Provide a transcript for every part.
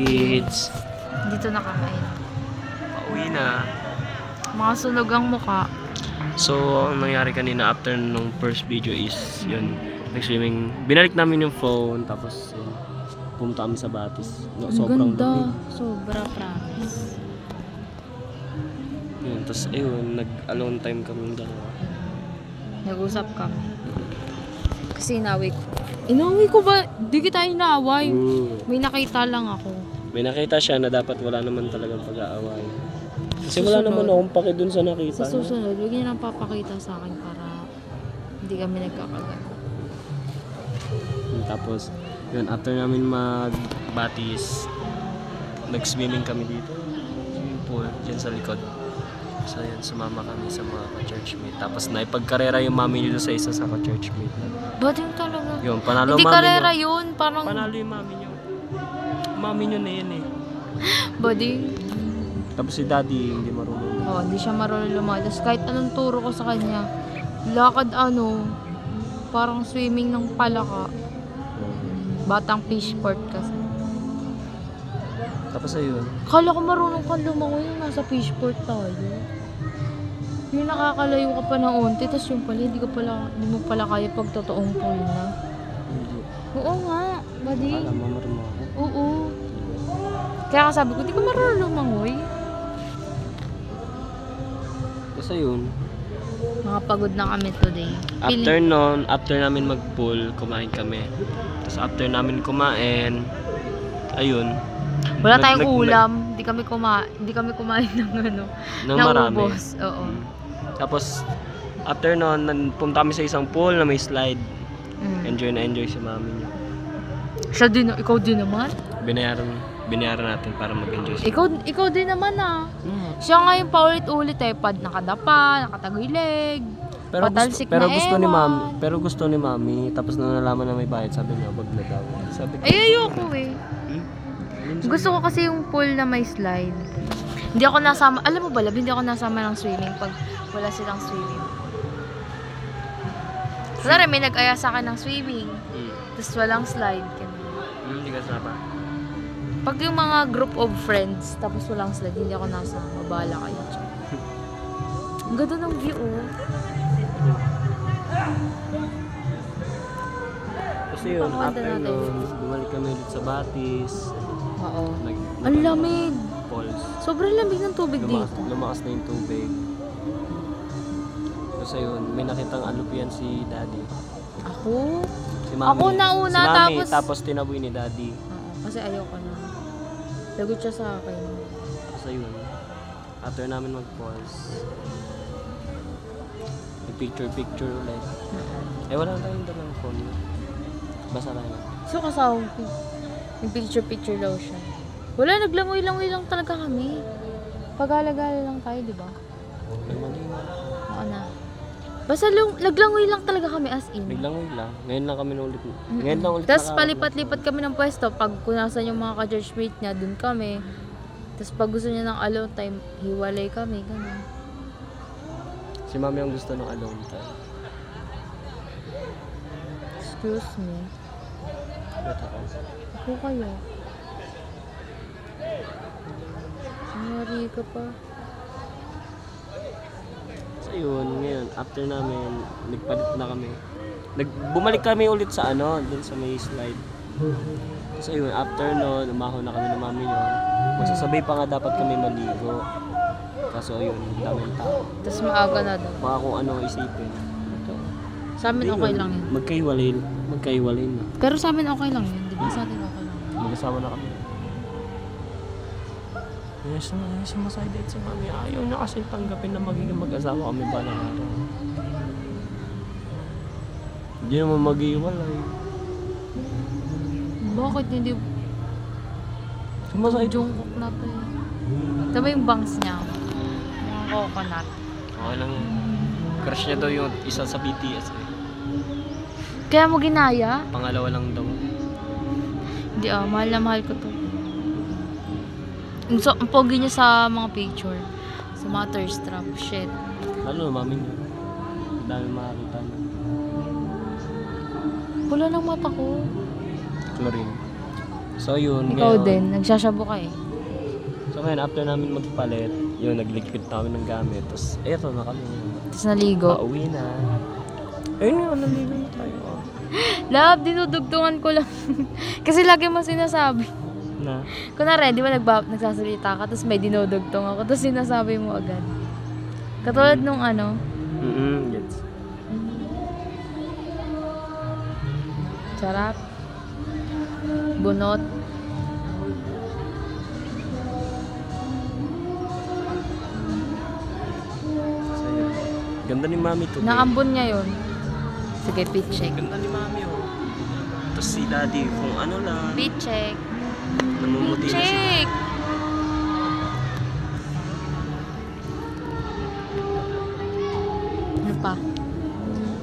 kids. Dito na kami. Pauwi na. Mga sunog ang muka. So, ang nangyari kanina after nung first video is yun, nag-swimming. Binalik namin yung phone, tapos yun, pumunta kami sa Batis. No, sobrang lamig. Sobra, promise. Yun, tapos ayun, nag-alone time kami dalawa. Nag-usap kami. Kasi inaway ko. Inaway ko ba? Di kita inaway. May nakita lang ako. May nakita siya na dapat wala naman talagang pag-aaway. Kasi wala naman akong paki dun sa nakita. Sa susunod, huwag niyo nang papakita sa akin para hindi kami nagkakagat. Tapos, yun, after namin mag-Batis, nag-swimming kami dito. Swimming pool, dyan sa likod. So yun, sumama kami sa mga ka-churchmate. Tapos naipagkarera yung mami nyo sa isa sa ka-churchmate. Ba't yung talaga? Yun, panalo hindi mami karera nyo. yun, parang... Panalo yung mami nyo. Mami nyo na yun eh. Buddy? Tapos si daddy, hindi marunong. Oo, hindi siya marunong lumadas. Kahit anong turo ko sa kanya, lakad parang swimming ng palaka. Batang fishport kasi. Tapos ayun. Kala ko marunong kang lumangoy yung nasa fishport tayo. Yung nakakalayo ka pa ng unti, tapos yung pala, hindi mo pala kaya pag totoong pool na. Hindi. Oo nga, buddy. Alam mo, marunong ako. Oo. Kaya sabi ko, di ko marunong lumangoy. Tapos ayun. Nakapagod na kami today. After namin mag-pool, kumain kami. Tapos after namin kumain, ayun. Wala tayong ulam, hindi kami kumain ng ng marami. Ubos. Oo. Tapos after nun, punta kami sa isang pool na may slide. Enjoy na enjoy si mami niya. Siya din, ikaw din naman? Binayaran natin para mag-enjoy siya. Ikaw din naman Siya ngayon paulit-ulit nakadapa, nakatagilid. Pero gusto ni mami, tapos nung nalaman na may bayad, sabi niya, wag na daw. Sabi ko, ayoko eh. Gusto ko kasi yung pool na may slide. Hindi ako nasama, alam mo ba, hindi ako nasama ng swimming pag wala silang swimming. Kasi may nag-aya sa akin ng swimming. Tapos walang slide. Hindi ka sama. Pag yung mga group of friends, tapos walang slide, hindi ako nasama. Bahala kayo. Ang ganda ng view, Kasi yun, after nun, bumalik kami ulit sa Batis. Oo. Ang lamig. Falls. Sobrang lamig ng tubig dito. Lumakas na yung tubig. Kasi yun, may nakitang alupian si daddy. Ako? Si mami. Ako nauna, tapos tinaboy ni daddy. Oo, kasi ayoko na. Lagot siya sa akin. Kasi yun, after namin mag-falls, picture ulit. Wala na tayong dalang phone. Basta lang yun. So kasama ko. Yung picture daw siya. Wala, naglangoy-langoy lang talaga kami. Pag-alagala lang tayo, di ba? Nagmaliwan. Oo na. Basta naglangoy lang talaga kami as in. Naglangoy lang. Ngayon lang kami ulit. Ngayon lang ulit. Tapos palipat-lipat kami ng pwesto. Pag kunasan yung mga ka-churchmate niya, dun kami. Tapos pag gusto niya ng alone time, hiwalay kami. Ganun. Si mami ang gusto ng alone time. Excuse me. Ba't ako? Ako kayo. Sinari ka pa. So yun, ngayon, after namin, nagpalit na kami. Bumalik kami ulit sa dun sa may slide. So yun, after nun, umahon na kami ng mami nyo. Magsasabay pa nga dapat kami maligo. Kaso yun, daming tao. Tapos maaga na daw. Baka kung ano isipin. Sa amin okay lang yun. Magkaiwalay na. Pero sa amin okay lang yun. Di ba sa atin okay lang yun? Mag-asawa na kami. Sumaside date si mami. Ayaw niya kasi tanggapin na magiging mag-asawa kami ba na araw. Hindi naman mag-iwalay. Bakit hindi? Sumaside. Jungkook na to eh. Diba yung bangs niya? Yung coconut. Okay lang yun. Crush niya daw yung isa sa BTS eh. Kaya mo ginaya? Pangalawa lang daw. Hindi mahal na mahal ko to. So, ang pogi niya sa mga picture. Sa mga thirst trap. Shit. Ano mami niya? Ang dami makakita na. Wala ng mata ko. Chlorine. So yun, Ikaw ngayon, din, nagsasabo ka eh. So ngayon, after namin magpalit, yun, nagligpit namin ng gamit. Tapos, eto na kami. Tapos naligo. Pauwi na. Ayun nga, naligo na tayo. Love, dinudugtungan ko lang. Kasi lagi mo sinasabi. Na? Kunwari, di ba nagsasalita ka, tapos may dinudugtong ako, tapos sinasabi mo agad. Katulad nung ano, Gets. sarap, bunot, So yun. Ganda ni Mami today. naambon niya yun. Sige, pit check. Ganda ni Mami, oh. Tapos si Daddy, kung ano lang, Pit check. namumuti na siya. Check! Ano pa?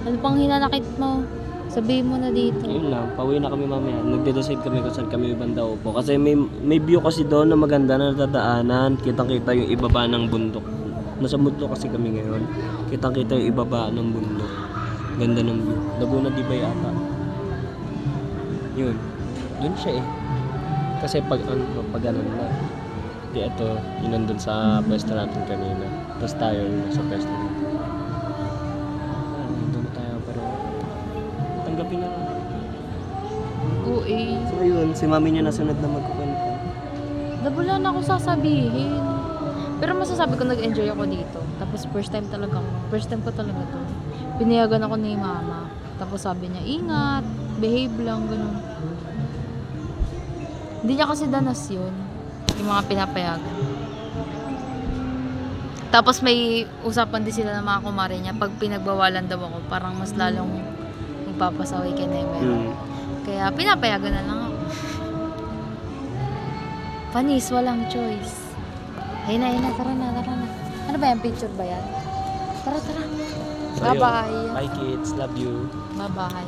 Ano pang hinanakit mo? Sabihin mo na dito. Ayun lang, pauwi na kami mamaya. Nagde-decide kami kung saan kami banda upo. Kasi may view kasi doon na maganda na nadadaanan. Kitang-kita yung ibaba ng bundok. Nasa bundok kasi kami ngayon. Kitang-kita yung ibaba ng bundok. Ganda ng view. Laguna di ba yata? Yun. Doon siya eh. Kasi pag ganun na. Di ito, yun nandun sa pwesto natin kanina. Tapos tayo yun sa pwesto natin. Doon na tayo pero tanggapin na lang. Oo eh. So yun, si Mami niya nasunod na magkukwento. Wala na ako sasabihin. Pero masasabi ko nag-enjoy ako dito. Tapos first time ko talaga to. Pinayagan ako ni Mama. Tapos sabi niya, ingat, behave lang, ganun. Hindi niya kasi danas yun. Yung mga pinapayagan. Tapos may usapan din sila ng mga kumare niya. Pag pinagbawalan daw ako, parang mas lalong magpapasaway kay Nemero. Kaya pinapayagan na lang ako. Panis, walang choice. Ayun na, tara na. Ano ba yan? Picture ba yan? Tara. So, yun. Bye-bye. Bye kids, love you. Bye-bye.